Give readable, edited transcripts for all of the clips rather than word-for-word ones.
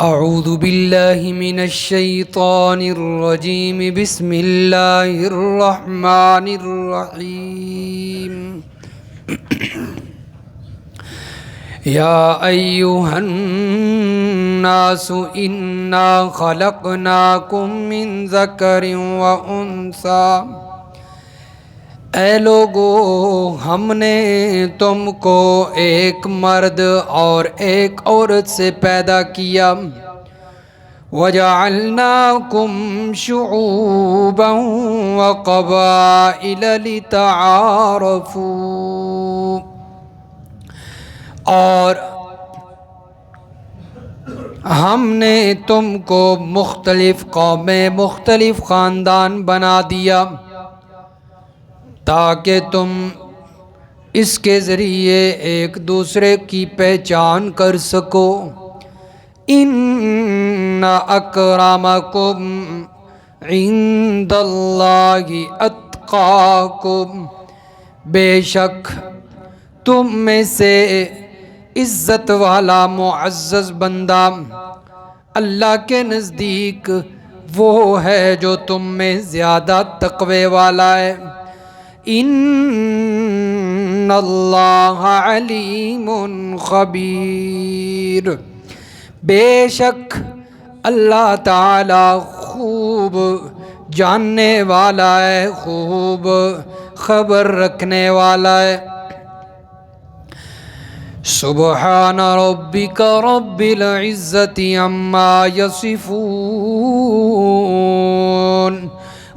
اعوذ باللہ من الشیطان الرجیم بسم اللہ الرحمن الرحیم یا ایہا الناس انا خلقناکم من ذکر و انثی، اے لوگو ہم نے تم کو ایک مرد اور ایک عورت سے پیدا کیا، وَجَعَلْنَاكُمْ شُعُوبًا وَقَبَائِلَ لِتَعَارَفُوا، اور ہم نے تم کو مختلف قومیں، مختلف خاندان بنا دیا تاکہ تم اس کے ذریعے ایک دوسرے کی پہچان کر سکو۔ ان اکرمکم عند اللہ اتقاکم، بے شک تم میں سے عزت والا معزز بندہ اللہ کے نزدیک وہ ہے جو تم میں زیادہ تقوی والا ہے۔ ان اللہ علیم خبیر، بے شک اللہ تعالی خوب جاننے والا ہے، خوب خبر رکھنے والا ہے۔ سبحان ربک رب العزت عما یصفون،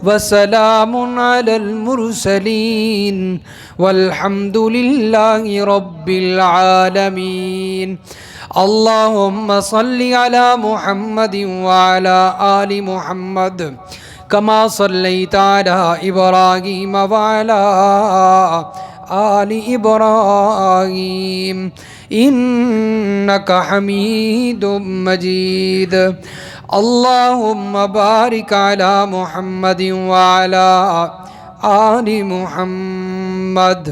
وسلام علی المرسلین والحمد للہ رب العالمین۔ اللہم صل علی محمد وعلی آل محمد کما صلیت علی ابراہیم وعلی آل ابراہیم انک حمید مجید۔ اللہم بارک علی محمد وعلی آل محمد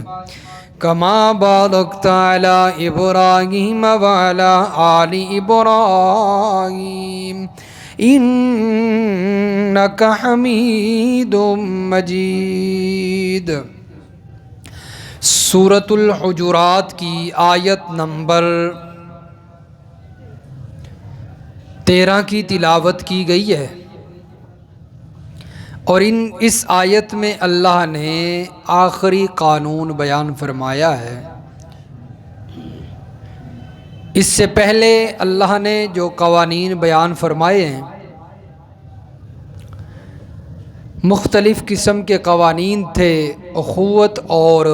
کما بارکت علی ابراہیم وعلی آل ابراہیم انک حمید مجید۔ سورۃ الحجرات کی آیت نمبر 13 کی تلاوت کی گئی ہے، اور اس آیت میں اللہ نے آخری قانون بیان فرمایا ہے۔ اس سے پہلے اللہ نے جو قوانین بیان فرمائے ہیں، مختلف قسم کے قوانین تھے، اخوت اور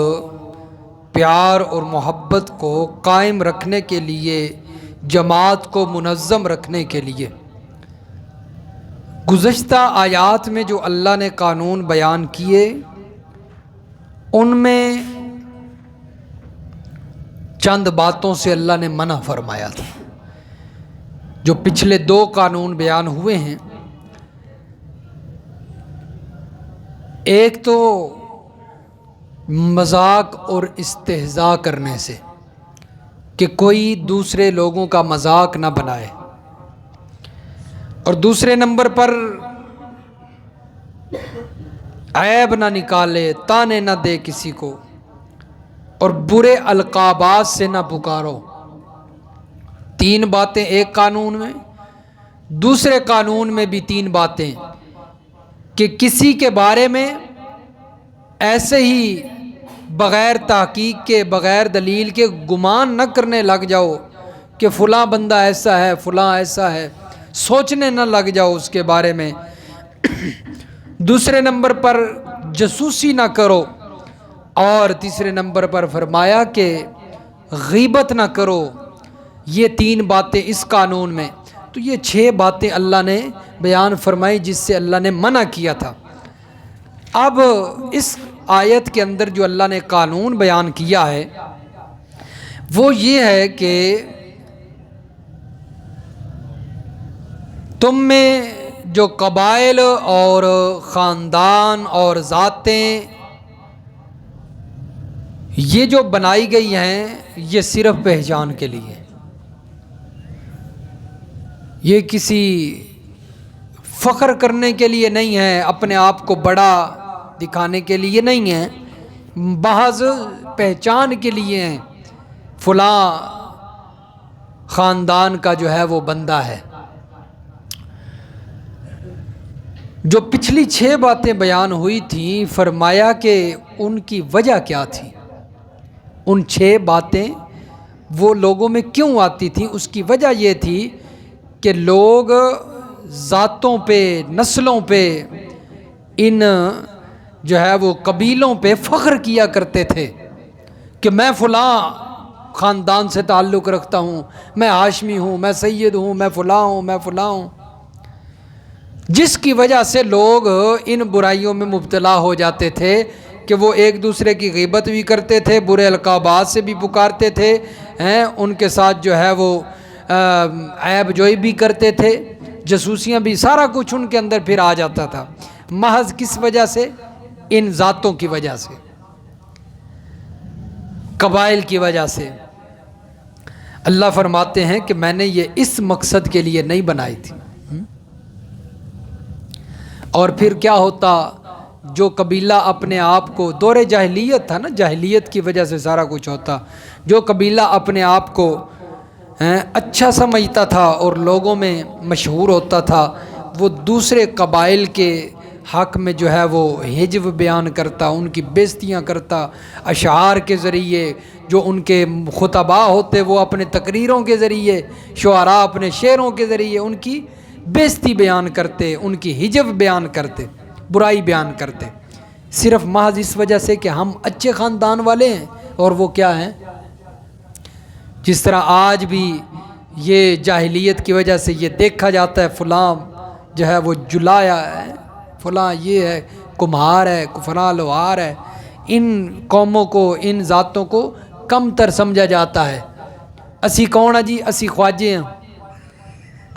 پیار اور محبت کو قائم رکھنے کے لیے، جماعت کو منظم رکھنے کے لیے۔ گزشتہ آیات میں جو اللہ نے قانون بیان کیے، ان میں چند باتوں سے اللہ نے منع فرمایا تھا۔ جو پچھلے 2 قانون بیان ہوئے ہیں، ایک تو مذاق اور استہزاء کرنے سے، کہ کوئی دوسرے لوگوں کا مذاق نہ بنائے، اور دوسرے نمبر پر عیب نہ نکالے، تانے نہ دے کسی کو، اور برے القابات سے نہ پکارو۔ 3 باتیں ایک قانون میں، دوسرے قانون میں بھی 3 باتیں، کہ کسی کے بارے میں ایسے ہی بغیر تحقیق کے، بغیر دلیل کے گمان نہ کرنے لگ جاؤ کہ فلاں بندہ ایسا ہے، فلاں ایسا ہے، سوچنے نہ لگ جاؤ اس کے بارے میں۔ دوسرے نمبر پر جاسوسی نہ کرو، اور تیسرے نمبر پر فرمایا کہ غیبت نہ کرو۔ یہ 3 باتیں اس قانون میں، تو یہ 6 باتیں اللہ نے بیان فرمائی جس سے اللہ نے منع کیا تھا۔ اب اس آیت کے اندر جو اللہ نے قانون بیان کیا ہے وہ یہ ہے کہ تم میں جو قبائل اور خاندان اور ذاتیں یہ جو بنائی گئی ہیں، یہ صرف پہچان کے لیے، یہ کسی فخر کرنے کے لیے نہیں ہے، اپنے آپ کو بڑا دکھانے کے لیے نہیں ہے، محض پہچان کے لیے ہیں، فلاں خاندان کا جو ہے وہ بندہ ہے۔ جو پچھلی 6 باتیں بیان ہوئی تھیں، فرمایا کہ ان کی وجہ کیا تھی، ان 6 باتیں وہ لوگوں میں کیوں آتی تھیں، اس کی وجہ یہ تھی کہ لوگ ذاتوں پہ، نسلوں پہ، ان جو ہے وہ قبیلوں پہ فخر کیا کرتے تھے کہ میں فلاں خاندان سے تعلق رکھتا ہوں، میں ہاشمی ہوں، میں سید ہوں، میں فلاں ہوں، میں فلاں ہوں، جس کی وجہ سے لوگ ان برائیوں میں مبتلا ہو جاتے تھے کہ وہ ایک دوسرے کی غیبت بھی کرتے تھے، برے القابات سے بھی پکارتے تھے، ان کے ساتھ جو ہے وہ عیب جوئی بھی کرتے تھے، جاسوسیاں بھی، سارا کچھ ان کے اندر پھر آ جاتا تھا، محض کس وجہ سے؟ ان ذاتوں کی وجہ سے، قبائل کی وجہ سے۔ اللہ فرماتے ہیں کہ میں نے یہ اس مقصد کے لیے نہیں بنائی تھی۔ اور پھر کیا ہوتا، جو قبیلہ اپنے آپ کو، دور جاہلیت تھا نا، جاہلیت کی وجہ سے سارا کچھ ہوتا، جو قبیلہ اپنے آپ کو اچھا سمجھتا تھا اور لوگوں میں مشہور ہوتا تھا، وہ دوسرے قبائل کے حق میں جو ہے وہ ہجو بیان کرتا، ان کی بے عزتیاں کرتا، اشعار کے ذریعے، جو ان کے خطباء ہوتے وہ اپنے تقریروں کے ذریعے، شعراء اپنے شعروں کے ذریعے ان کی بے عزتی بیان کرتے، ان کی ہجو بیان کرتے، برائی بیان کرتے، صرف محض اس وجہ سے کہ ہم اچھے خاندان والے ہیں، اور وہ کیا ہیں؟ جس طرح آج بھی یہ جاہلیت کی وجہ سے یہ دیکھا جاتا ہے، فلاں جو ہے وہ جلایا ہے، فلاں یہ ہے، کمہار ہے، فلاں لوہار ہے، ان قوموں کو، ان ذاتوں کو کم تر سمجھا جاتا ہے۔ اسی کون ہیں جی؟ اسی خواجے ہیں،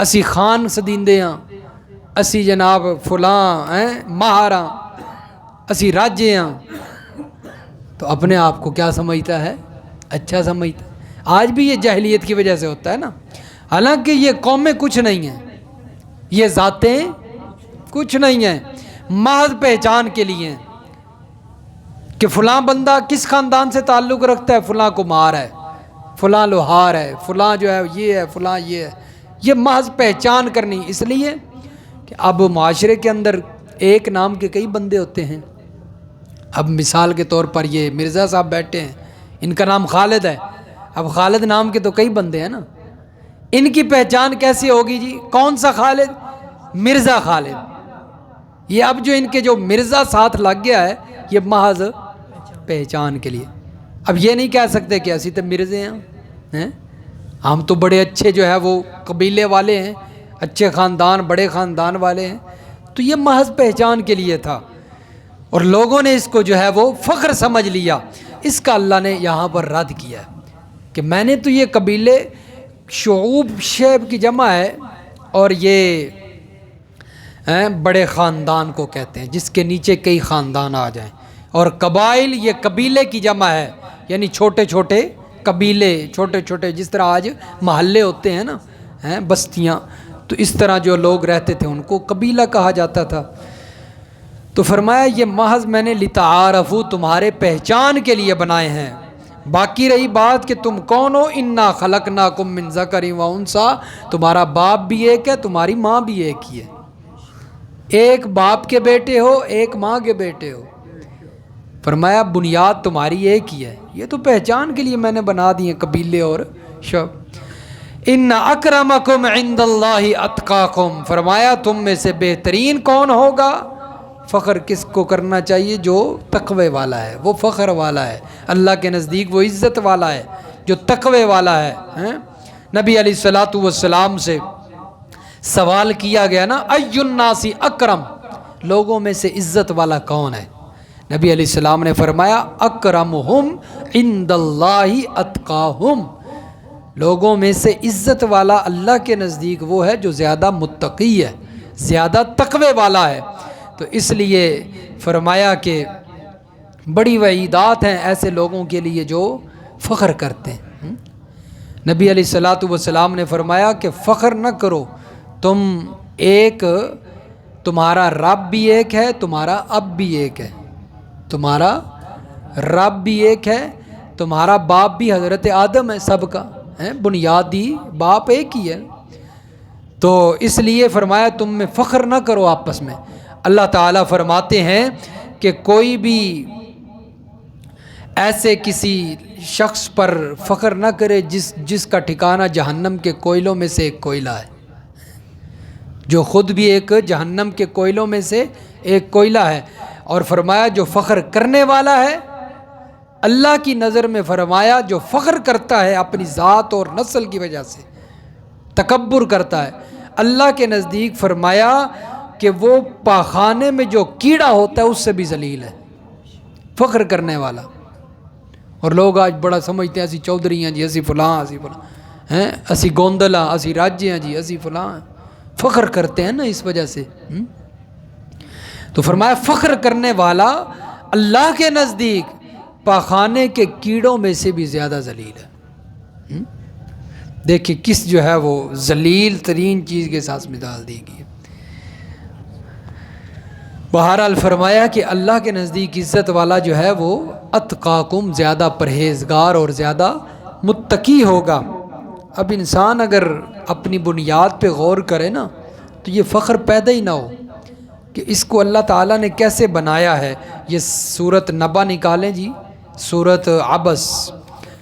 اسی خان سدیندے ہیں، اسی جناب فلاں ہیں مہاراں، اسی راجے ہیں، تو اپنے آپ کو کیا سمجھتا ہے؟ اچھا سمجھتا ہے۔ آج بھی یہ جاہلیت کی وجہ سے ہوتا ہے نا، حالانکہ یہ قومیں کچھ نہیں ہیں، یہ ذاتیں کچھ نہیں ہیں، محض پہچان کے لیے ہیں کہ فلاں بندہ کس خاندان سے تعلق رکھتا ہے، فلاں کمار ہے، فلاں لوہار ہے، فلاں جو ہے یہ ہے، فلاں یہ ہے، یہ محض پہچان کرنی، اس لیے کہ اب معاشرے کے اندر ایک نام کے کئی بندے ہوتے ہیں۔ اب مثال کے طور پر یہ مرزا صاحب بیٹھے ہیں، ان کا نام خالد ہے، اب خالد نام کے تو کئی بندے ہیں نا، ان کی پہچان کیسی ہوگی جی؟ کون سا خالد؟ مرزا خالد۔ یہ اب جو ان کے جو مرزا ساتھ لگ گیا ہے، یہ محض پہچان کے لیے۔ اب یہ نہیں کہہ سکتے کہ اسی تو مرزے ہیں، ہم تو بڑے اچھے جو ہے وہ قبیلے والے ہیں، اچھے خاندان، بڑے خاندان والے ہیں، تو یہ محض پہچان کے لیے تھا، اور لوگوں نے اس کو جو ہے وہ فخر سمجھ لیا۔ اس کا اللہ نے یہاں پر رد کیا ہے کہ میں نے تو یہ قبیلے، شعوب شعب کی جمع ہے، اور یہ بڑے خاندان کو کہتے ہیں جس کے نیچے کئی خاندان آ جائیں، اور قبائل یہ قبیلے کی جمع ہے، یعنی چھوٹے چھوٹے قبیلے، چھوٹے چھوٹے، جس طرح آج محلے ہوتے ہیں نا، بستیاں، تو اس طرح جو لوگ رہتے تھے ان کو قبیلہ کہا جاتا تھا۔ تو فرمایا یہ محض میں نے لتعارفوا، تمہارے پہچان کے لیے بنائے ہیں۔ باقی رہی بات کہ تم کون ہو، انا خلقناکم من ذکر و انثی، تمہارا باپ بھی ایک ہے، تمہاری ماں بھی ایک ہی ہے، ایک باپ کے بیٹے ہو، ایک ماں کے بیٹے ہو۔ فرمایا بنیاد تمہاری ایک ہی ہے، یہ تو پہچان کے لیے میں نے بنا دی ہیں قبیلے اور شعب۔ ان اکرمکم عند اللہ اتقاکم، فرمایا تم میں سے بہترین کون ہوگا؟ فخر کس کو کرنا چاہیے؟ جو تقوی والا ہے، وہ فخر والا ہے، اللہ کے نزدیک وہ عزت والا ہے، جو تقوی والا ہے۔ نبی علیہ الصلوۃ والسلام سے سوال کیا گیا نا، ای الناس اکرم، لوگوں میں سے عزت والا کون ہے؟ نبی علیہ السلام نے فرمایا اکرمہم عند اللہ اتقاہم، لوگوں میں سے عزت والا اللہ کے نزدیک وہ ہے جو زیادہ متقی ہے، زیادہ تقوی والا ہے۔ تو اس لیے فرمایا کہ بڑی وعیدات ہیں ایسے لوگوں کے لیے جو فخر کرتے ہیں۔ نبی علیہ الصلوۃ والسلام نے فرمایا کہ فخر نہ کرو، تم ایک، تمہارا رب بھی ایک ہے، تمہارا اب بھی ایک ہے، تمہارا رب بھی ایک ہے، تمہارا باپ بھی حضرت آدم ہے، سب کا ہے بنیادی باپ ایک ہی ہے۔ تو اس لیے فرمایا تم میں فخر نہ کرو آپس میں۔ اللہ تعالیٰ فرماتے ہیں کہ کوئی بھی ایسے کسی شخص پر فخر نہ کرے جس کا ٹھکانہ جہنم کے کوئلوں میں سے ایک کوئلہ ہے، جو خود بھی ایک جہنم کے کوئلوں میں سے ایک کوئلہ ہے۔ اور فرمایا جو فخر کرنے والا ہے اللہ کی نظر میں، فرمایا جو فخر کرتا ہے اپنی ذات اور نسل کی وجہ سے، تکبر کرتا ہے، اللہ کے نزدیک فرمایا کہ وہ پاخانے میں جو کیڑا ہوتا ہے اس سے بھی ذلیل ہے، فخر کرنے والا۔ اور لوگ آج بڑا سمجھتے ہیں اسی چودھری ہیں جی، اسی فلاں، اسی فلاں ہیں، اسی گوندلا، اسی راجے ہیں جی، اسی فلاں، فخر کرتے ہیں نا اس وجہ سے۔ تو فرمایا فخر کرنے والا اللہ کے نزدیک پاخانے کے کیڑوں میں سے بھی زیادہ ذلیل ہے۔ دیکھیں کس جو ہے وہ ذلیل ترین چیز کے ساتھ مثال دی گئی ہے۔ بہرحال فرمایا کہ اللہ کے نزدیک عزت والا جو ہے وہ اتقاکم، زیادہ پرہیزگار اور زیادہ متقی ہوگا۔ اب انسان اگر اپنی بنیاد پہ غور کرے نا تو یہ فخر پیدا ہی نہ ہو کہ اس کو اللہ تعالیٰ نے کیسے بنایا ہے۔ یہ سورۃ نبا نکالیں جی، سورۃ عبس،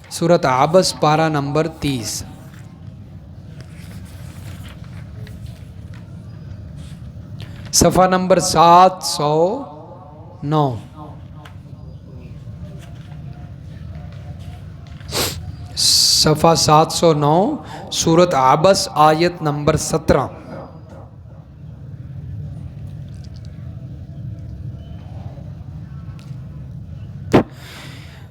سورۃ عبس پارہ نمبر 30، صفحہ نمبر 709۔ صفحہ 709، سورۃ عبس، آیت نمبر 17۔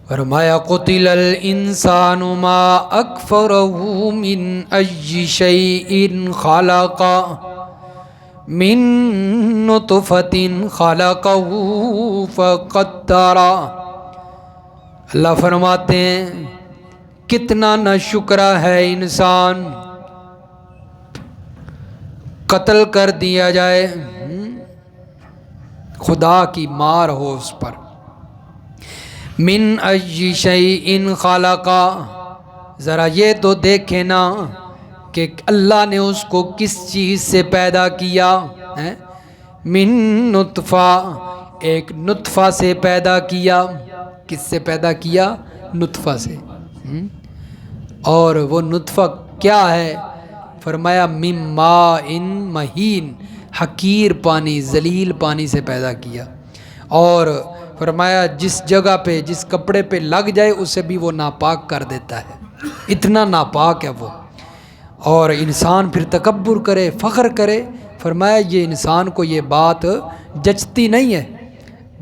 فرمایا قتل الانسان ما اکفرہ من ای شیء خلق من نطفۃ خلقہ فقدر۔ اللہ فرماتے ہیں کتنا نہ شکرہ ہے انسان، قتل کر دیا جائے، خدا کی مار ہو اس پر۔ من ای شیء خلقہ، ذرا یہ تو دیکھیں نا کہ اللہ نے اس کو کس چیز سے پیدا کیا ہے۔ من نطفہ، ایک نطفہ سے پیدا کیا۔ کس سے پیدا کیا؟ نطفہ سے۔ اور وہ نطفہ کیا ہے؟ فرمایا من ماء مہین، حقیر پانی، ذلیل پانی سے پیدا کیا۔ اور فرمایا جس جگہ پہ، جس کپڑے پہ لگ جائے اسے بھی وہ ناپاک کر دیتا ہے، اتنا ناپاک ہے وہ۔ اور انسان پھر تکبر کرے، فخر کرے، فرمایا یہ انسان کو یہ بات جچتی نہیں ہے،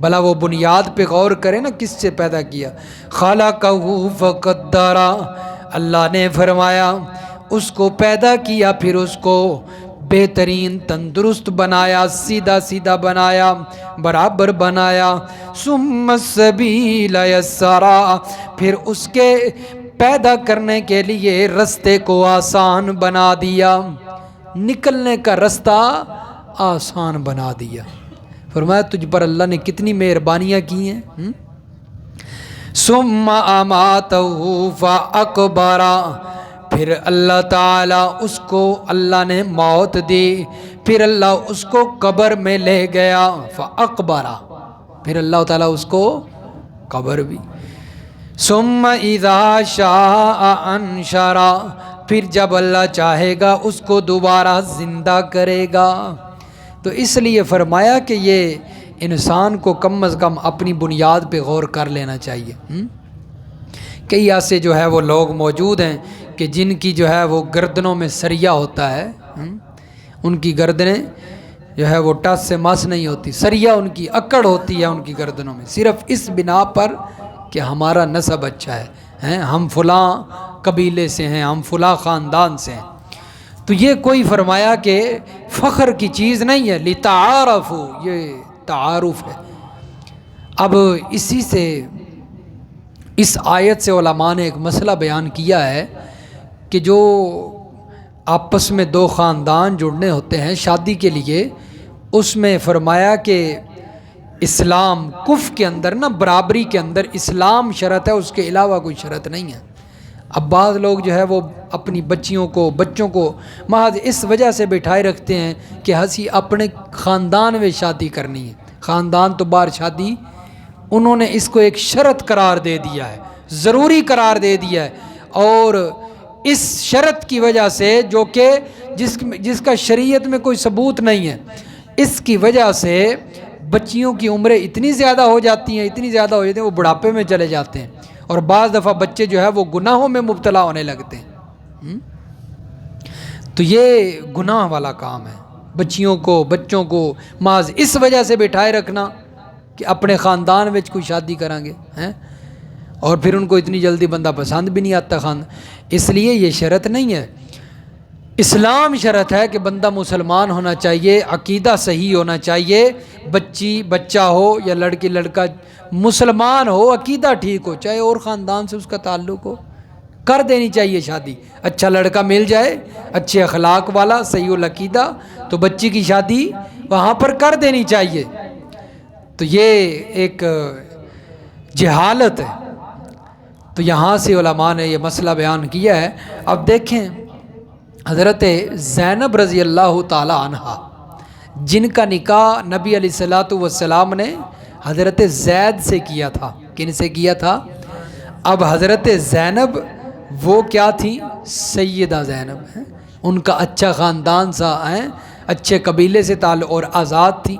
بھلا وہ بنیاد پہ غور کرے نا کس سے پیدا کیا۔ خلقہ فقدر، اللہ نے فرمایا اس کو پیدا کیا، پھر اس کو بہترین تندرست بنایا، سیدھا سیدھا بنایا، برابر بنایا۔ ثم السبیل یسرا، پھر اس کے پیدا کرنے کے لیے رستے کو آسان بنا دیا، نکلنے کا رستہ آسان بنا دیا۔ فرمایا تجھ پر اللہ نے کتنی مہربانیاں کی ہیں۔ ثم اماتہ فاقبر، پھر اللہ تعالیٰ اس کو، اللہ نے موت دی، پھر اللہ اس کو قبر میں لے گیا۔ فاقبر، پھر اللہ تعالیٰ اس کو قبر بھی۔ ثم اذا شاء انشر، پھر جب اللہ چاہے گا اس کو دوبارہ زندہ کرے گا۔ تو اس لیے فرمایا کہ یہ انسان کو کم از کم اپنی بنیاد پہ غور کر لینا چاہیے۔ کئی ایسے جو ہے وہ لوگ موجود ہیں کہ جن کی جو ہے وہ گردنوں میں سریا ہوتا ہے، ان کی گردنیں جو ہے وہ ٹس سے مس نہیں ہوتی، سریا ان کی اکڑ ہوتی ہے ان کی گردنوں میں، صرف اس بنا پر کہ ہمارا نسب اچھا ہے، ہم فلاں قبیلے سے ہیں، ہم فلاں خاندان سے ہیں۔ تو یہ کوئی فرمایا کہ فخر کی چیز نہیں ہے، لتعارفوا، یہ تعارف ہے۔ اب اسی سے، اس آیت سے علماء نے ایک مسئلہ بیان کیا ہے کہ جو آپس میں دو خاندان جڑنے ہوتے ہیں شادی کے لیے، اس میں فرمایا کہ اسلام کفر کے اندر نا برابری کے اندر اسلام شرط ہے، اس کے علاوہ کوئی شرط نہیں ہے۔ اب بعض لوگ جو ہے وہ اپنی بچوں کو محض اس وجہ سے بٹھائے رکھتے ہیں کہ ہنسی اپنے خاندان میں شادی کرنی ہے، خاندان تو باہر شادی، انہوں نے اس کو ایک شرط قرار دے دیا ہے، ضروری قرار دے دیا ہے، اور اس شرط کی وجہ سے جو کہ جس کا شریعت میں کوئی ثبوت نہیں ہے، اس کی وجہ سے بچیوں کی عمریں اتنی زیادہ ہو جاتی ہیں وہ بڑھاپے میں چلے جاتے ہیں، اور بعض دفعہ بچے جو ہے وہ گناہوں میں مبتلا ہونے لگتے ہیں۔ تو یہ گناہ والا کام ہے، بچوں کو محض اس وجہ سے بٹھائے رکھنا کہ اپنے خاندان میں کوئی شادی کریں گے، اور پھر ان کو اتنی جلدی بندہ پسند بھی نہیں آتا اس لیے یہ شرط نہیں ہے۔ اسلام شرط ہے کہ بندہ مسلمان ہونا چاہیے، عقیدہ صحیح ہونا چاہیے، بچہ ہو یا لڑکا مسلمان ہو، عقیدہ ٹھیک ہو، چاہے اور خاندان سے اس کا تعلق ہو، کر دینی چاہیے شادی۔ اچھا لڑکا مل جائے، اچھے اخلاق والا، صحیح العقیدہ، تو بچی کی شادی وہاں پر کر دینی چاہیے۔ تو یہ ایک جہالت ہے، تو یہاں سے علماء نے یہ مسئلہ بیان کیا ہے۔ اب دیکھیں حضرت زینب رضی اللہ تعالی عنہا، جن کا نکاح نبی علیہ الصلوۃ والسلام نے حضرت زید سے کیا تھا، کن سے کیا تھا؟ اب حضرت زینب وہ کیا تھی؟ سیدہ زینب ہیں، ان کا اچھا خاندان سا ہیں، اچھے قبیلے سے تعلق اور آزاد تھی۔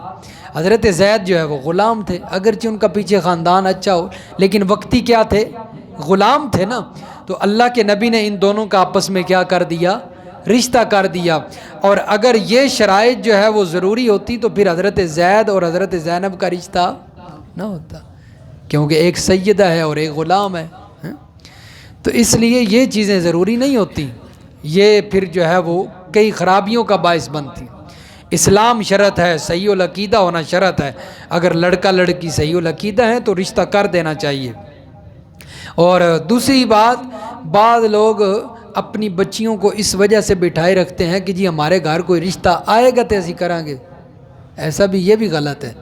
حضرت زید جو ہے وہ غلام تھے، اگرچہ ان کا پیچھے خاندان اچھا ہو لیکن وقتی کیا تھے؟ غلام تھے نا۔ تو اللہ کے نبی نے ان دونوں کا آپس میں کیا کر دیا؟ رشتہ کر دیا۔ اور اگر یہ شرائط جو ہے وہ ضروری ہوتی تو پھر حضرت زید اور حضرت زینب کا رشتہ نہ ہوتا، کیونکہ ایک سیدہ ہے اور ایک غلام ہے۔ تو اس لیے یہ چیزیں ضروری نہیں ہوتی، یہ پھر جو ہے وہ کئی خرابیوں کا باعث بنتی۔ اسلام شرط ہے، صحیح العقیدہ ہونا شرط ہے، اگر لڑکا لڑکی صحیح العقیدہ ہیں تو رشتہ کر دینا چاہیے۔ اور دوسری بات، بعض لوگ اپنی بچیوں کو اس وجہ سے بٹھائے رکھتے ہیں کہ جی ہمارے گھر کوئی رشتہ آئے گا تو ایسی کریں گے، یہ بھی غلط ہے۔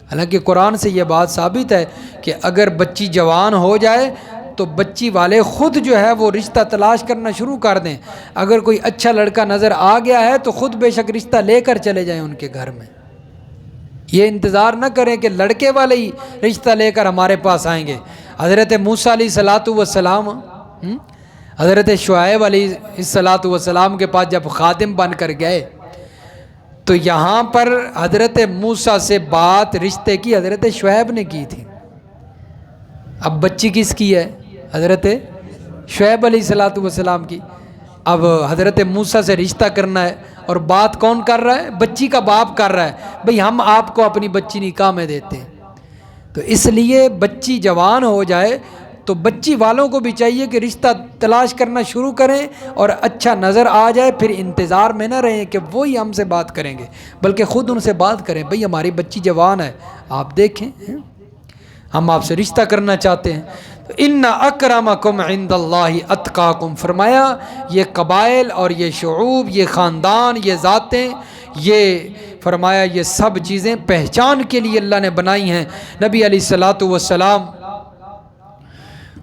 حالانکہ قرآن سے یہ بات ثابت ہے کہ اگر بچی جوان ہو جائے تو بچی والے خود جو ہے وہ رشتہ تلاش کرنا شروع کر دیں، اگر کوئی اچھا لڑکا نظر آ گیا ہے تو خود بے شک رشتہ لے کر چلے جائیں ان کے گھر میں، یہ انتظار نہ کریں کہ لڑکے والے ہی رشتہ لے کر ہمارے پاس آئیں گے۔ حضرت موسیٰ علیہ الصلوۃ والسلام حضرت شعیب علیہ الصلوۃ والسلام کے پاس جب خادم بن کر گئے تو یہاں پر حضرت موسیٰ سے بات رشتے کی حضرت شعیب نے کی تھی۔ اب بچی کس کی ہے؟ حضرت شعیب علیہ الصلوۃ والسلام کی۔ اب حضرت موسیٰ سے رشتہ کرنا ہے اور بات کون کر رہا ہے؟ بچی کا باپ کر رہا ہے، بھئی ہم آپ کو اپنی بچی نکاح میں دیتے ہیں۔ تو اس لیے بچی جوان ہو جائے تو بچی والوں کو بھی چاہیے کہ رشتہ تلاش کرنا شروع کریں، اور اچھا نظر آ جائے پھر انتظار میں نہ رہیں کہ وہی ہم سے بات کریں گے، بلکہ خود ان سے بات کریں، بھئی ہماری بچی جوان ہے، آپ دیکھیں ہم آپ سے رشتہ کرنا چاہتے ہیں۔ ان اکرمکم عند اللہ اتقاکم، فرمایا یہ قبائل اور یہ شعوب، یہ خاندان، یہ ذاتیں، یہ فرمایا یہ سب چیزیں پہچان کے لیے اللہ نے بنائی ہیں۔ نبی علیہ الصلوۃ والسلام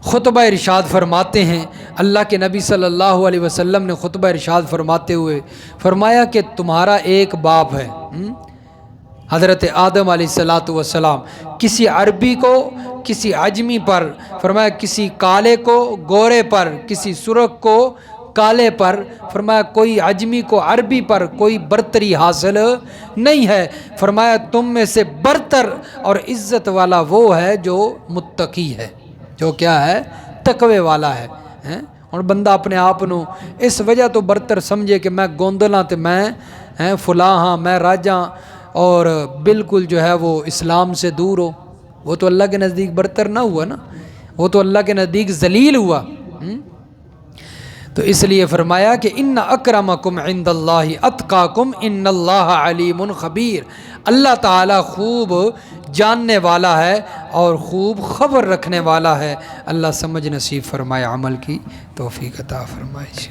خطبہ ارشاد فرماتے ہیں، اللہ کے نبی صلی اللہ علیہ وسلم نے خطبہ ارشاد فرماتے ہوئے فرمایا کہ تمہارا ایک باپ ہے، حضرت آدم علیہ الصلوۃ والسلام، کسی عربی کو کسی عجمی پر، فرمایا کسی کالے کو گورے پر، کسی سرخ کو کالے پر، فرمایا کوئی عجمی کو عربی پر کوئی برتری حاصل نہیں ہے، فرمایا تم میں سے برتر اور عزت والا وہ ہے جو متقی ہے، جو کیا ہے؟ تقوی والا ہے۔ اور بندہ اپنے آپ نو اس وجہ تو برتر سمجھے کہ میں گوندلاں تے میں فلاں ہاں، میں راجاں، اور بالکل جو ہے وہ اسلام سے دور ہو، وہ تو اللہ کے نزدیک برتر نہ ہوا نا، وہ تو اللہ کے نزدیک ذلیل ہوا۔ تو اس لیے فرمایا کہ ان اکرمکم عند اللہ اتقاکم ان اللہ علیم خبیر، اللہ تعالی خوب جاننے والا ہے اور خوب خبر رکھنے والا ہے۔ اللہ سمجھ نصیب فرمائے، عمل کی توفیق عطا فرمائے۔